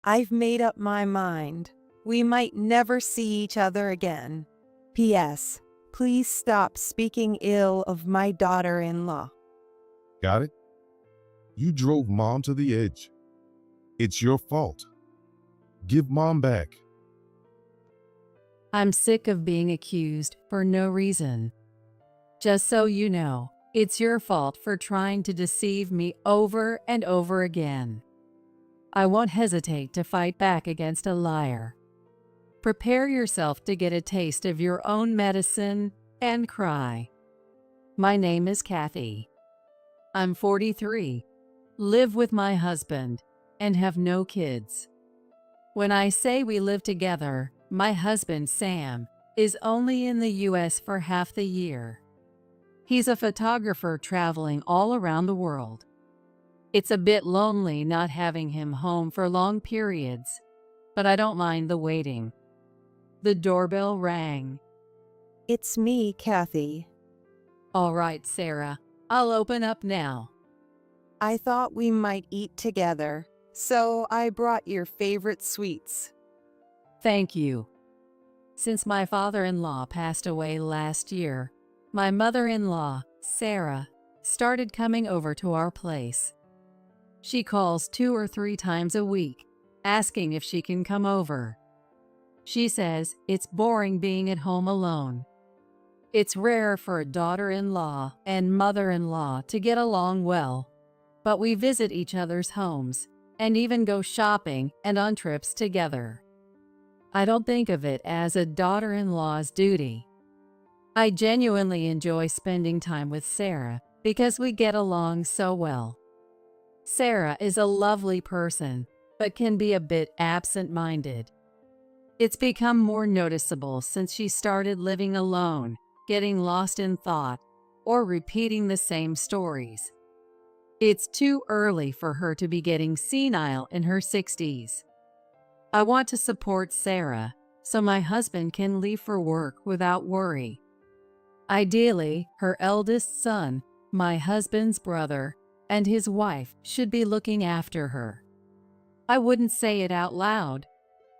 I've made up my mind. We might never see each other again. P.S. Please stop speaking ill of my daughter-in-law. Got it? You drove Mom to the edge. It's your fault. Give Mom back. I'm sick of being accused for no reason. Just so you know, it's your fault for trying to deceive me over and over again. I won't hesitate to fight back against a liar. Prepare yourself to get a taste of your own medicine and cry. My name is Kathy. I'm 43, live with my husband, and have no kids. When I say we live together, my husband, Sam, is only in the US for half the year. He's a photographer traveling all around the world. It's a bit lonely not having him home for long periods, but I don't mind the waiting. The doorbell rang. It's me, Kathy. All right, Sarah, I'll open up now. I thought we might eat together, so I brought your favorite sweets. Thank you. Since my father-in-law passed away last year, my mother-in-law, Sarah, started coming over to our place. She calls 2 or 3 times a week, asking if she can come over. She says it's boring being at home alone. It's rare for a daughter-in-law and mother-in-law to get along well, but we visit each other's homes and even go shopping and on trips together. I don't think of it as a daughter-in-law's duty. I genuinely enjoy spending time with Sarah because we get along so well. Sarah is a lovely person, but can be a bit absent-minded. It's become more noticeable since she started living alone, getting lost in thought, or repeating the same stories. It's too early for her to be getting senile in her 60s. I want to support Sarah so my husband can leave for work without worry. Ideally, her eldest son, my husband's brother, and his wife should be looking after her. I wouldn't say it out loud,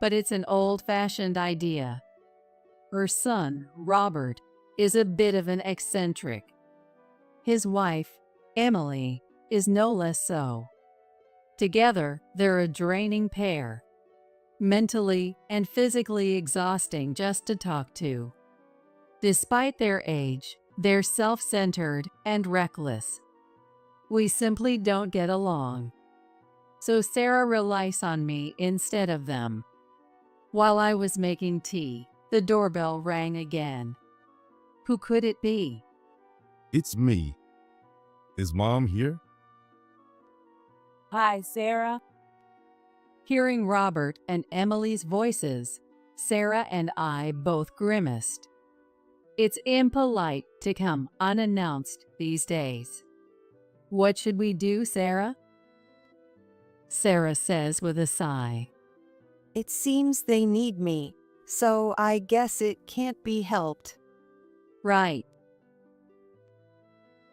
but it's an old-fashioned idea. Her son, Robert, is a bit of an eccentric. His wife, Emily, is no less so. Together, they're a draining pair. Mentally and physically exhausting just to talk to. Despite their age, they're self-centered and reckless. We simply don't get along. So Sarah relies on me instead of them. While I was making tea, the doorbell rang again. Who could it be? It's me. Is Mom here? Hi, Sarah. Hearing Robert and Emily's voices, Sarah and I both grimaced. It's impolite to come unannounced these days. What should we do, Sarah? Sarah says with a sigh. It seems they need me, so I guess it can't be helped. Right.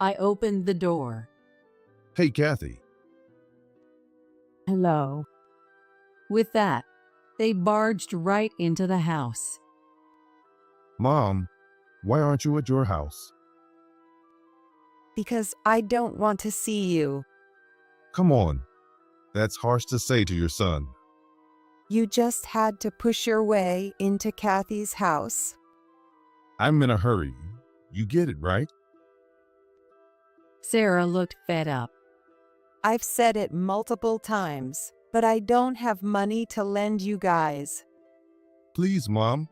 I opened the door. Hey, Kathy. Hello. With that, they barged right into the house. Mom, why aren't you at your house? Because I don't want to see you. Come on. That's harsh to say to your son. You just had to push your way into Kathy's house. I'm in a hurry. You get it, right? Sarah looked fed up. I've said it multiple times, but I don't have money to lend you guys. Please, Mom.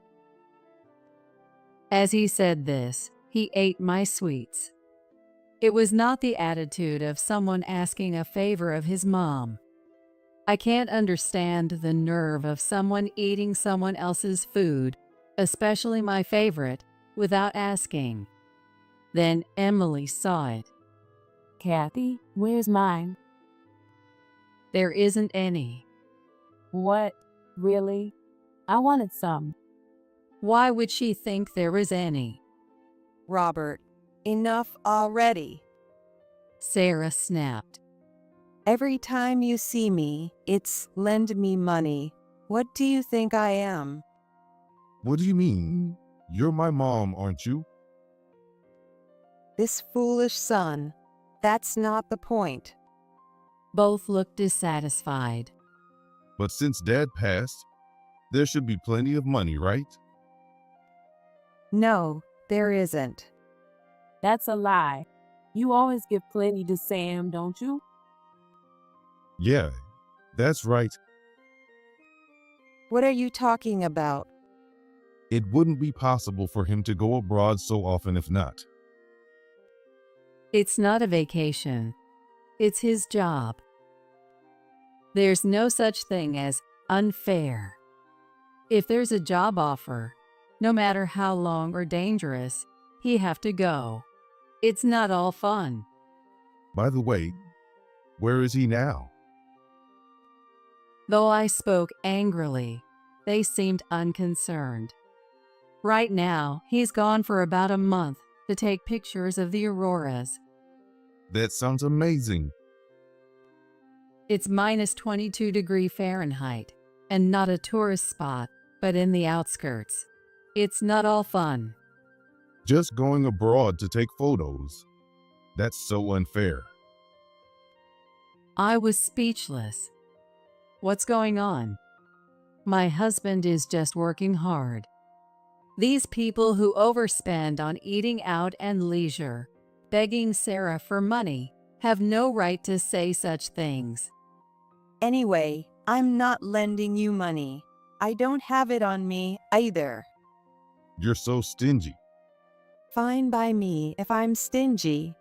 As he said this, he ate my sweets. It was not the attitude of someone asking a favor of his mom. I can't understand the nerve of someone eating someone else's food, especially my favorite, without asking. Then Emily saw it. Kathy, where's mine? There isn't any. What? Really? I wanted some. Why would she think there was any? Robert, enough already. Sarah snapped. Every time you see me, it's lend me money. What do you think I am? What do you mean? You're my mom, aren't you? This foolish son. That's not the point. Both looked dissatisfied. But since Dad passed, there should be plenty of money, right? No, there isn't. That's a lie. You always give plenty to Sam, don't you? Yeah, that's right. What are you talking about? It wouldn't be possible for him to go abroad so often if not. It's not a vacation. It's his job. There's no such thing as unfair. If there's a job offer, no matter how long or dangerous, he have to go. It's not all fun. By the way, where is he now? Though I spoke angrily, they seemed unconcerned. Right now, he's gone for about a month to take pictures of the auroras. That sounds amazing. It's minus 22 degrees Fahrenheit, and not a tourist spot, but in the outskirts. It's not all fun. Just going abroad to take photos. That's so unfair. I was speechless. What's going on? My husband is just working hard. These people who overspend on eating out and leisure, begging Sarah for money, have no right to say such things. Anyway, I'm not lending you money. I don't have it on me either. You're so stingy. Fine by me if I'm stingy.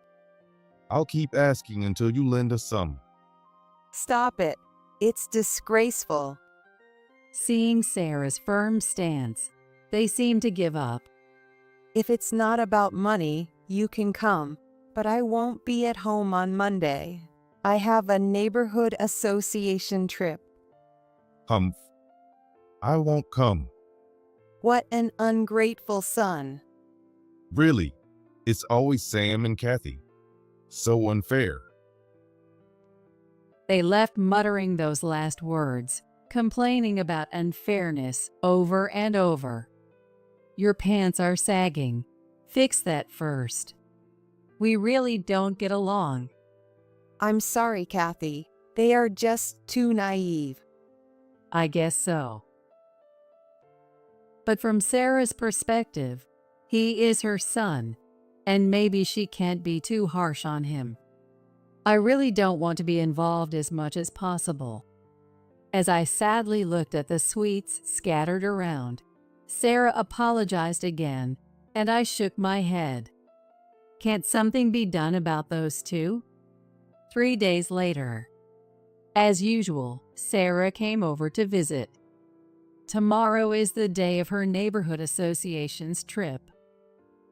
I'll keep asking until you lend us some. Stop it. It's disgraceful. Seeing Sarah's firm stance, they seemed to give up. If it's not about money, you can come, but I won't be at home on Monday. I have a neighborhood association trip. Humph. I won't come. What an ungrateful son. Really, it's always Sam and Kathy. So unfair. They left muttering those last words, complaining about unfairness over and over. Your pants are sagging. Fix that first. We really don't get along. I'm sorry, Kathy. They are just too naive. I guess so. But from Sarah's perspective, he is her son, and maybe she can't be too harsh on him. I really don't want to be involved as much as possible. As I sadly looked at the sweets scattered around, Sarah apologized again, and I shook my head. Can't something be done about those two? 3 days later. As usual, Sarah came over to visit. Tomorrow is the day of her neighborhood association's trip.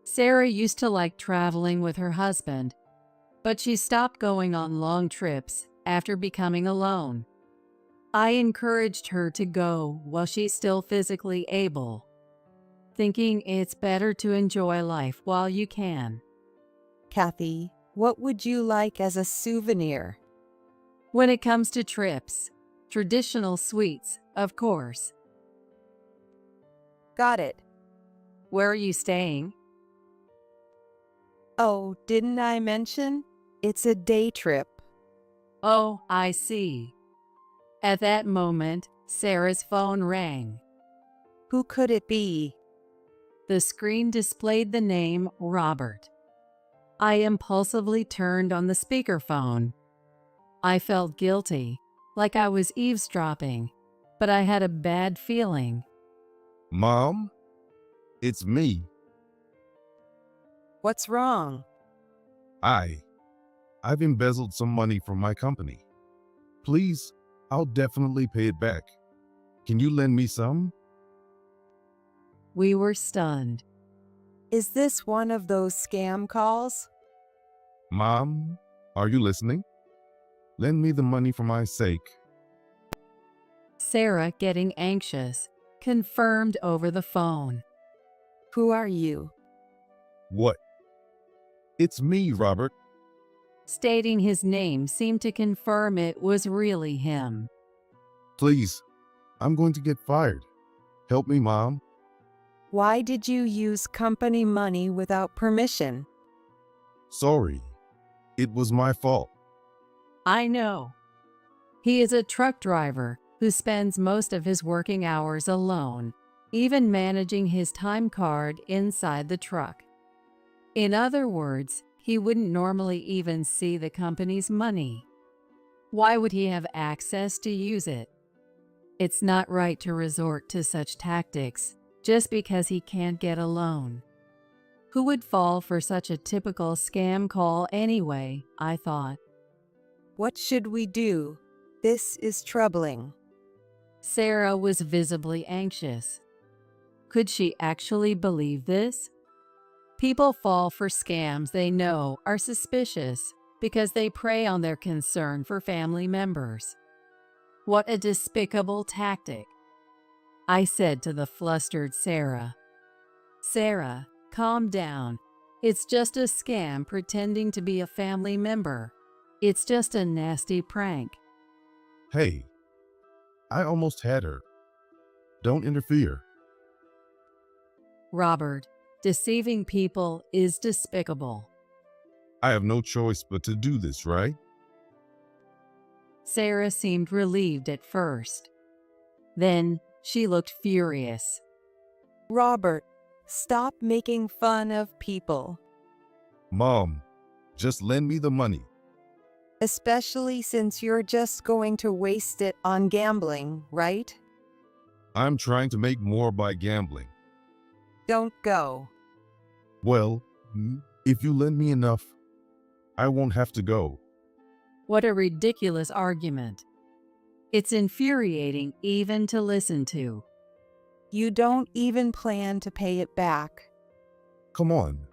Sarah used to like traveling with her husband, but she stopped going on long trips after becoming alone. I encouraged her to go while she's still physically able, thinking it's better to enjoy life while you can. Kathy, what would you like as a souvenir? When it comes to trips, traditional sweets, of course. Got it. Where are you staying? Oh, didn't I mention? It's a day trip. Oh, I see. At that moment, Sarah's phone rang. Who could it be? The screen displayed the name Robert. I impulsively turned on the speakerphone. I felt guilty, like I was eavesdropping, but I had a bad feeling. Mom, it's me. What's wrong? I've embezzled some money from my company. Please, I'll definitely pay it back. Can you lend me some? We were stunned. Is this one of those scam calls? Mom, are you listening? Lend me the money for my sake. Sarah, getting anxious, confirmed over the phone. Who are you? What? It's me, Robert. Stating his name seemed to confirm it was really him. Please, I'm going to get fired. Help me, Mom. Why did you use company money without permission? Sorry. It was my fault. I know. He is a truck driver who spends most of his working hours alone, even managing his time card inside the truck. In other words, he wouldn't normally even see the company's money. Why would he have access to use it? It's not right to resort to such tactics just because he can't get a loan. Who would fall for such a typical scam call anyway, I thought. What should we do? This is troubling. Sarah was visibly anxious. Could she actually believe this? People fall for scams they know are suspicious because they prey on their concern for family members. What a despicable tactic. I said to the flustered Sarah. Sarah, calm down. It's just a scam pretending to be a family member. It's just a nasty prank. Hey, I almost had her. Don't interfere. Robert, deceiving people is despicable. I have no choice but to do this, right? Sarah seemed relieved at first. Then she looked furious. Robert, stop making fun of people, Mom, just lend me the money. especially since you're just going to waste it on gambling, right? I'm trying to make more by gambling. Don't go. Well, if you lend me enough, I won't have to go. What a ridiculous argument. It's infuriating even to listen to. You don't even plan to pay it back. Come on.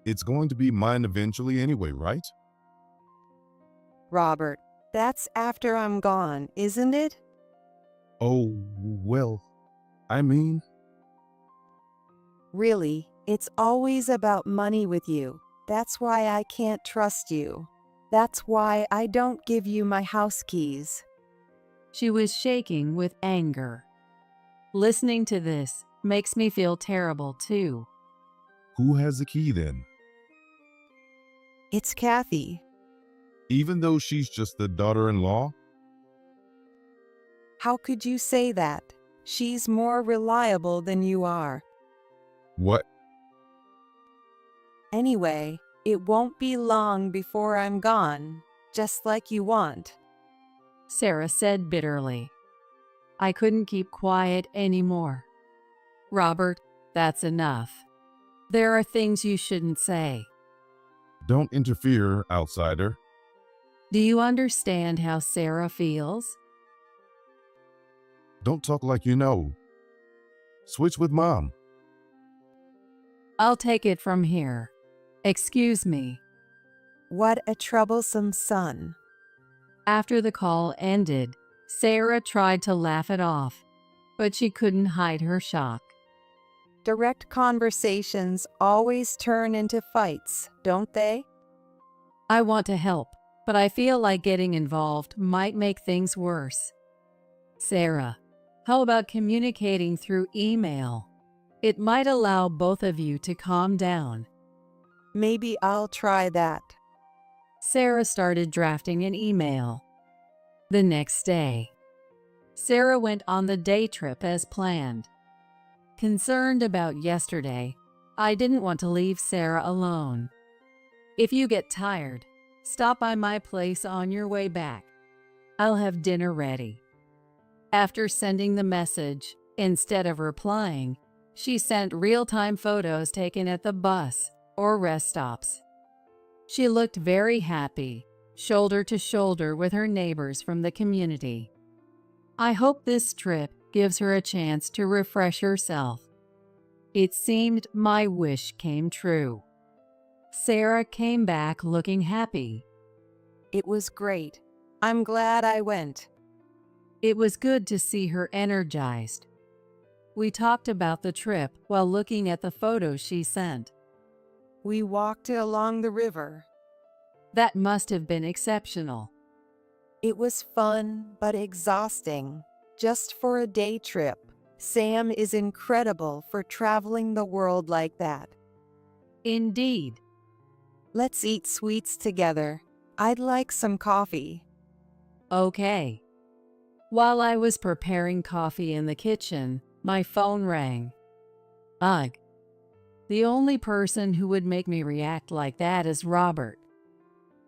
It's going to be mine eventually anyway, right? Robert, that's after I'm gone, isn't it? Oh, well, I mean, Really, it's always about money with you. That's why I can't trust you. That's why I don't give you my house keys. She was shaking with anger. Listening to this makes me feel terrible too. who has the key then? It's Kathy. Even though she's just the daughter-in-law? How could you say that? She's more reliable than you are. What? Anyway, it won't be long before I'm gone, just like you want. Sarah said bitterly. I couldn't keep quiet anymore. Robert, that's enough. There are things you shouldn't say. Don't interfere, outsider. Do you understand how Sarah feels? Don't talk like you know. Switch with Mom. I'll take it from here. Excuse me. What a troublesome son. After the call ended, Sarah tried to laugh it off, but she couldn't hide her shock. Direct conversations always turn into fights, don't they? I want to help, but I feel like getting involved might make things worse. Sarah, how about communicating through email? It might allow both of you to calm down. Maybe I'll try that. Sarah started drafting an email. The next day, Sarah went on the day trip as planned. Concerned about yesterday, I didn't want to leave Sarah alone. If you get tired, stop by my place on your way back. I'll have dinner ready. After sending the message, instead of replying, she sent real-time photos taken at the bus or rest stops. She looked very happy, shoulder to shoulder with her neighbors from the community. I hope this trip gives her a chance to refresh herself. It seemed my wish came true. Sarah came back looking happy. It was great. I'm glad I went. It was good to see her energized. We talked about the trip while looking at the photos she sent. We walked along the river. That must have been exceptional. It was fun but exhausting. Just for a day trip. Sam is incredible for traveling the world like that. Indeed. Let's eat sweets together. I'd like some coffee. Okay. While I was preparing coffee in the kitchen, my phone rang. Ugh. The only person who would make me react like that is Robert.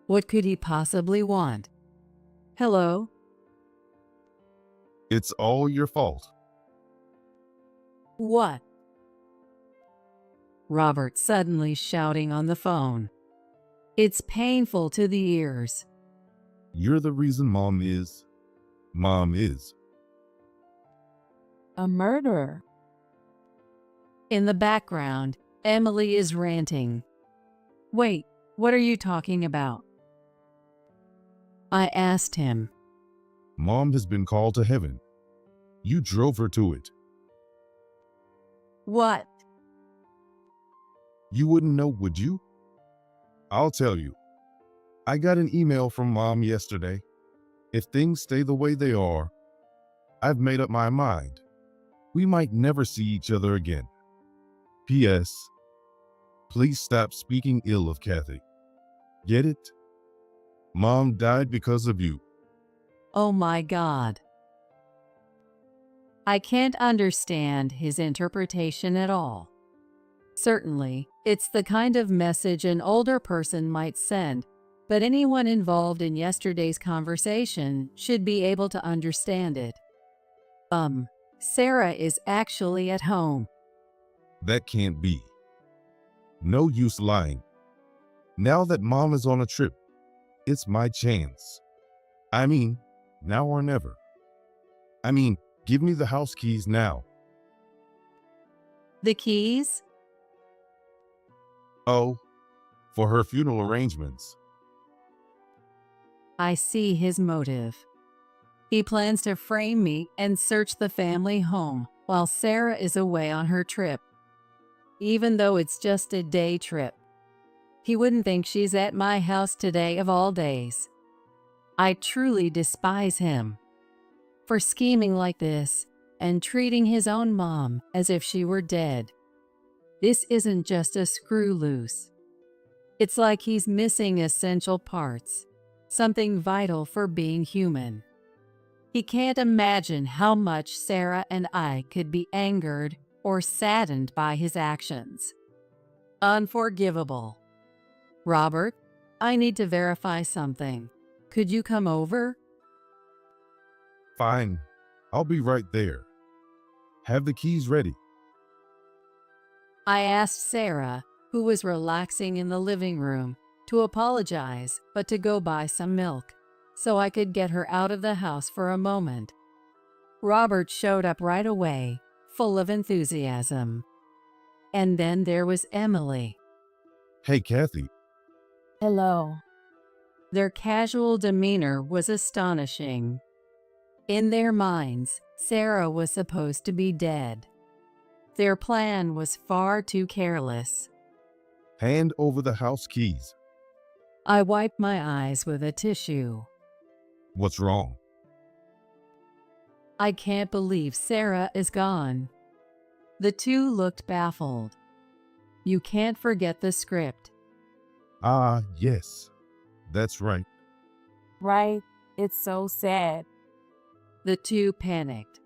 What could he possibly want? Hello? It's all your fault. What? Robert suddenly shouting on the phone. It's painful to the ears. You're the reason Mom is. A murderer. In the background, Emily is ranting. Wait, what are you talking about? I asked him. Mom has been called to heaven. You drove her to it. What? You wouldn't know, would you? I'll tell you. I got an email from Mom yesterday. If things stay the way they are, I've made up my mind. We might never see each other again. P.S. Please stop speaking ill of Kathy. Get it? Mom died because of you. Oh my God. I can't understand his interpretation at all. Certainly, it's the kind of message an older person might send, but anyone involved in yesterday's conversation should be able to understand it. Sarah is actually at home. That can't be. No use lying. Now that Mom is on a trip, it's my chance. I mean, now or never. Give me the house keys now. The keys? Oh, for her funeral arrangements. I see his motive. He plans to frame me and search the family home while Sarah is away on her trip. Even though it's just a day trip. He wouldn't think she's at my house today of all days. I truly despise him for scheming like this and treating his own mom as if she were dead. This isn't just a screw loose. It's like he's missing essential parts, something vital for being human. He can't imagine how much Sarah and I could be angered or saddened by his actions. Unforgivable. Robert, I need to verify something. Could you come over? Fine, I'll be right there. Have the keys ready. I asked Sarah, who was relaxing in the living room, to apologize but to go buy some milk, so I could get her out of the house for a moment. Robert showed up right away, full of enthusiasm. And then there was Emily. Hey, Kathy. Hello. Their casual demeanor was astonishing. In their minds, Sarah was supposed to be dead. Their plan was far too careless. Hand over the house keys. I wiped my eyes with a tissue. What's wrong? I can't believe Sarah is gone. The two looked baffled. You can't forget the script. Ah, yes. That's right. Right? It's so sad. The two panicked.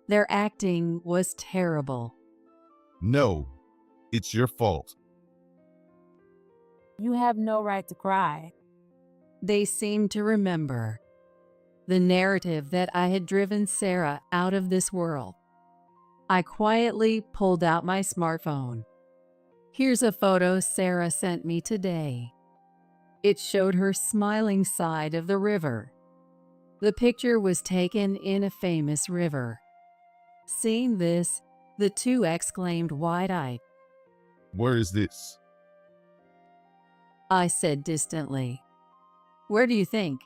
Their acting was terrible. No, it's your fault. You have no right to cry. They seemed to remember the narrative that I had driven Sarah out of this world. I quietly pulled out my smartphone. Here's a photo Sarah sent me today. It showed her smiling side of the river. The picture was taken in a famous river. Seeing this, the two exclaimed wide-eyed. Where is this? I said distantly. Where do you think?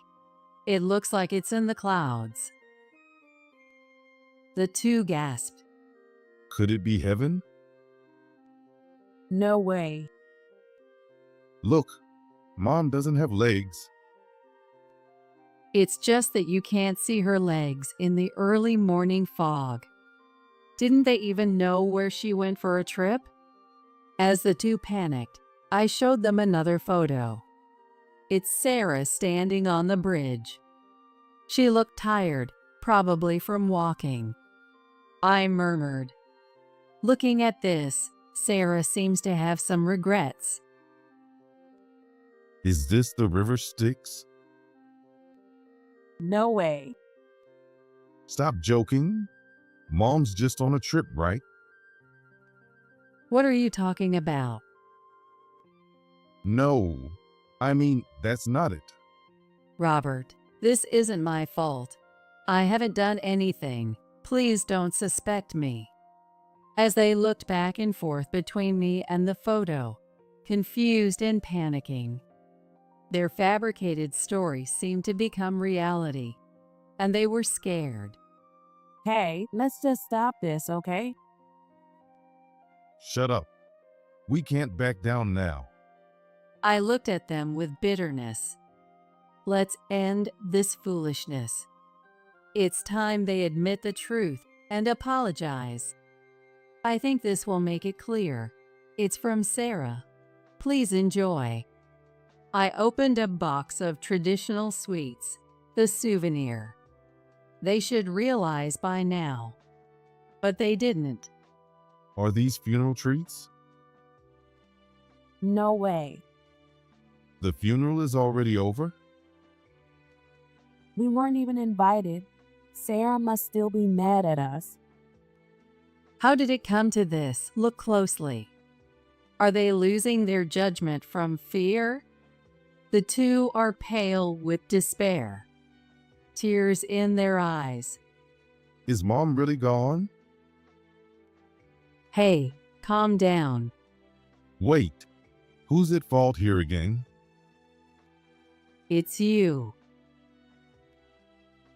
It looks like it's in the clouds. The two gasped. Could it be heaven? No way. Look, Mom doesn't have legs. It's just that you can't see her legs in the early morning fog. Didn't they even know where she went for a trip? As the two panicked, I showed them another photo. It's Sarah standing on the bridge. She looked tired, probably from walking. I murmured, "Looking at this, Sarah seems to have some regrets." Is this the river Styx? No way. Stop joking. Mom's just on a trip, right? What are you talking about? No, I mean, that's not it. Robert, this isn't my fault. I haven't done anything. Please don't suspect me. As they looked back and forth between me and the photo, confused and panicking, their fabricated story seemed to become reality, and they were scared. Hey, let's just stop this, okay? Shut up. We can't back down now. I looked at them with bitterness. Let's end this foolishness. It's time they admit the truth and apologize. I think this will make it clear. It's from Sarah. Please enjoy. I opened a box of traditional sweets, the souvenir. They should realize by now. But they didn't. Are these funeral treats? No way. The funeral is already over? We weren't even invited. Sarah must still be mad at us. How did it come to this? Look closely. Are they losing their judgment from fear? The two are pale with despair, tears in their eyes. Is Mom really gone? Hey, calm down. Wait, who's at fault here again? It's you.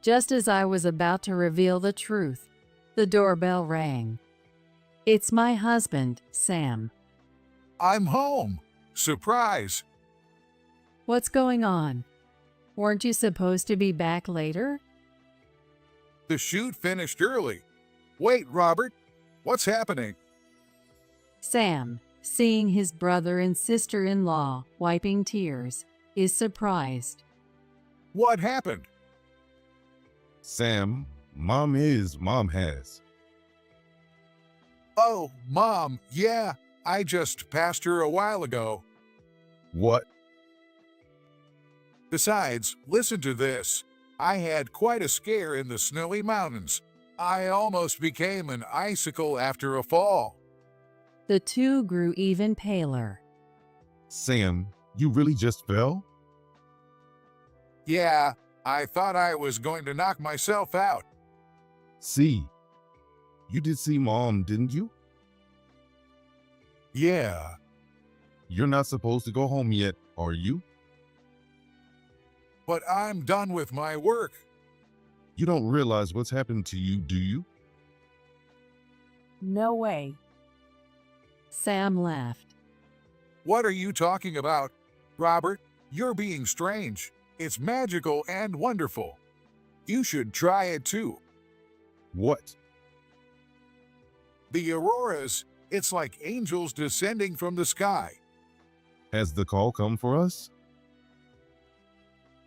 Just as I was about to reveal the truth, the doorbell rang. It's my husband, Sam. I'm home. Surprise. What's going on? Weren't you supposed to be back later? The shoot finished early. Wait, Robert. What's happening? Sam, seeing his brother and sister-in-law wiping tears, is surprised. What happened? Sam, Mom has. Oh, Mom, yeah. I just passed her a while ago. What? Besides, listen to this. I had quite a scare in the snowy mountains. I almost became an icicle after a fall. The two grew even paler. Sam, you really just fell? Yeah, I thought I was going to knock myself out. See, you did see Mom, didn't you? Yeah, You're not supposed to go home yet, are you? but I'm done with my work. You don't realize what's happened to you, do you? No way. Sam laughed. What are you talking about? Robert, you're being strange. It's magical and wonderful. You should try it too. What? The auroras, it's like angels descending from the sky. Has the call come for us?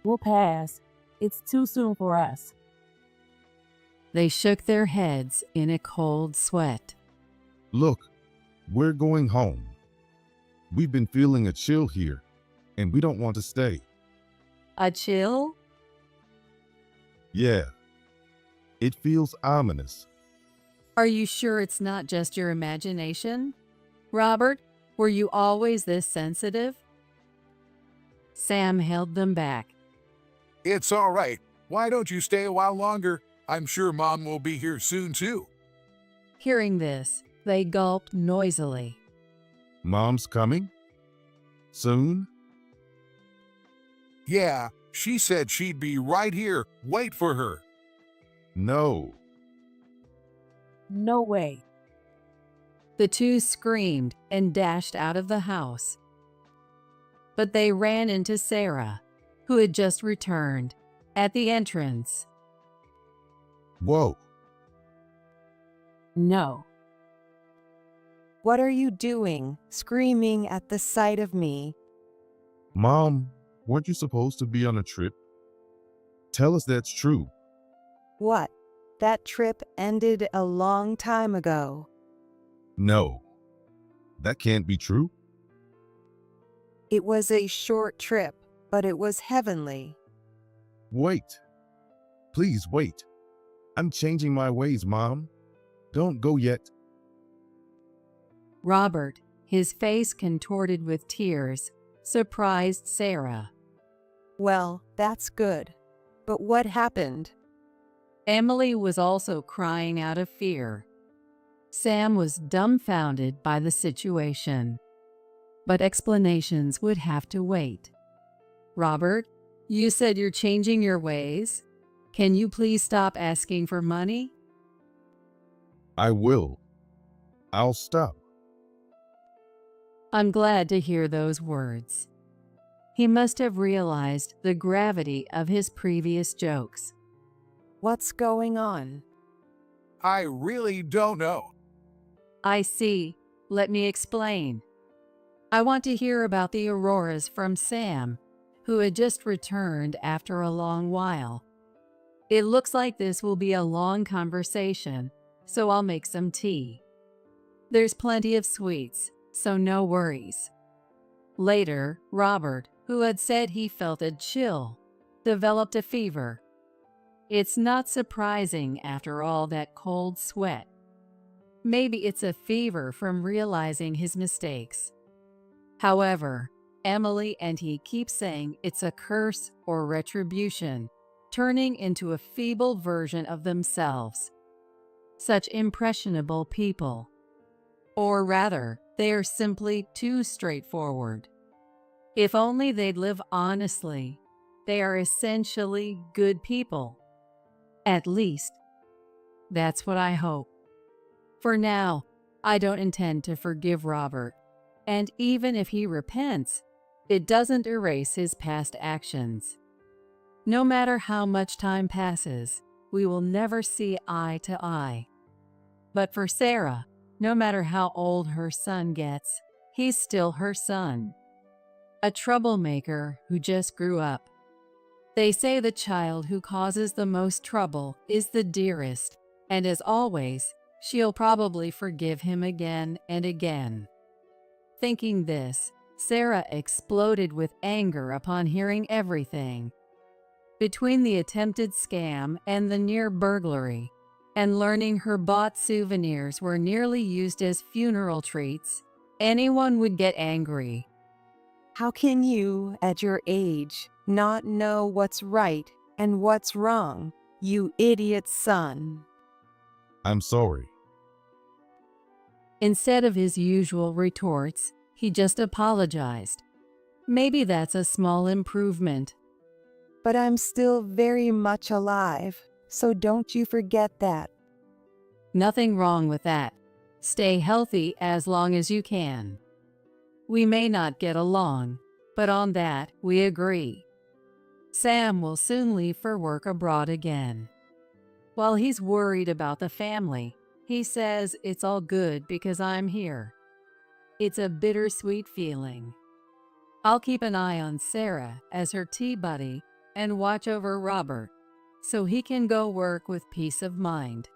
We'll pass. It's too soon for us. They shook their heads in a cold sweat. Look, we're going home. We've been feeling a chill here, and we don't want to stay. A chill? Yeah. It feels ominous. Are you sure it's not just your imagination? Robert, were you always this sensitive? Sam held them back. It's all right. Why don't you stay a while longer? I'm sure Mom will be here soon too. Hearing this, they gulped noisily. Mom's coming? Soon? Yeah, she said she'd be right here. Wait for her. No. No way. The two screamed and dashed out of the house. but they ran into Sarah, who had just returned, at the entrance. Whoa, No. What are you doing, screaming at the sight of me? Mom, weren't you supposed to be on a trip? Tell us that's true. What? That trip ended a long time ago. No, that can't be true. It was a short trip, but it was heavenly. Wait. Please wait. I'm changing my ways, Mom. Don't go yet. Robert, his face contorted with tears, surprised Sarah. Well, that's good. But what happened? Emily was also crying out of fear. Sam was dumbfounded by the situation, but explanations would have to wait. Robert, you said you're changing your ways? Can you please stop asking for money? I will. I'll stop. I'm glad to hear those words. He must have realized the gravity of his previous jokes. What's going on? I really don't know. I see. Let me explain. I want to hear about the Auroras from Sam, who had just returned after a long while. It looks like this will be a long conversation, so I'll make some tea. There's plenty of sweets, so no worries. Later, Robert, who had said he felt a chill, developed a fever. It's not surprising after all that cold sweat. Maybe it's a fever from realizing his mistakes. However, Emily and he keep saying it's a curse or retribution, turning into a feeble version of themselves. Such impressionable people. Or rather, they are simply too straightforward. If only they'd live honestly, they are essentially good people. At least, that's what I hope. For now, I don't intend to forgive Robert, and even if he repents, it doesn't erase his past actions. No matter how much time passes, we will never see eye to eye. But for Sarah, no matter how old her son gets, he's still her son. A troublemaker who just grew up. They say the child who causes the most trouble is the dearest, and as always, she'll probably forgive him again and again. Thinking this, Sarah exploded with anger upon hearing everything. Between the attempted scam and the near burglary, and learning her bought souvenirs were nearly used as funeral treats, anyone would get angry. How can you, at your age, not know what's right and what's wrong, you idiot son? I'm sorry. Instead of his usual retorts, he just apologized. Maybe that's a small improvement. But I'm still very much alive, so don't you forget that. Nothing wrong with that. Stay healthy as long as you can. We may not get along, but on that we agree. Sam will soon leave for work abroad again. While he's worried about the family, he says it's all good because I'm here. It's a bittersweet feeling. I'll keep an eye on Sarah as her tea buddy and watch over Robert, so he can go work with peace of mind.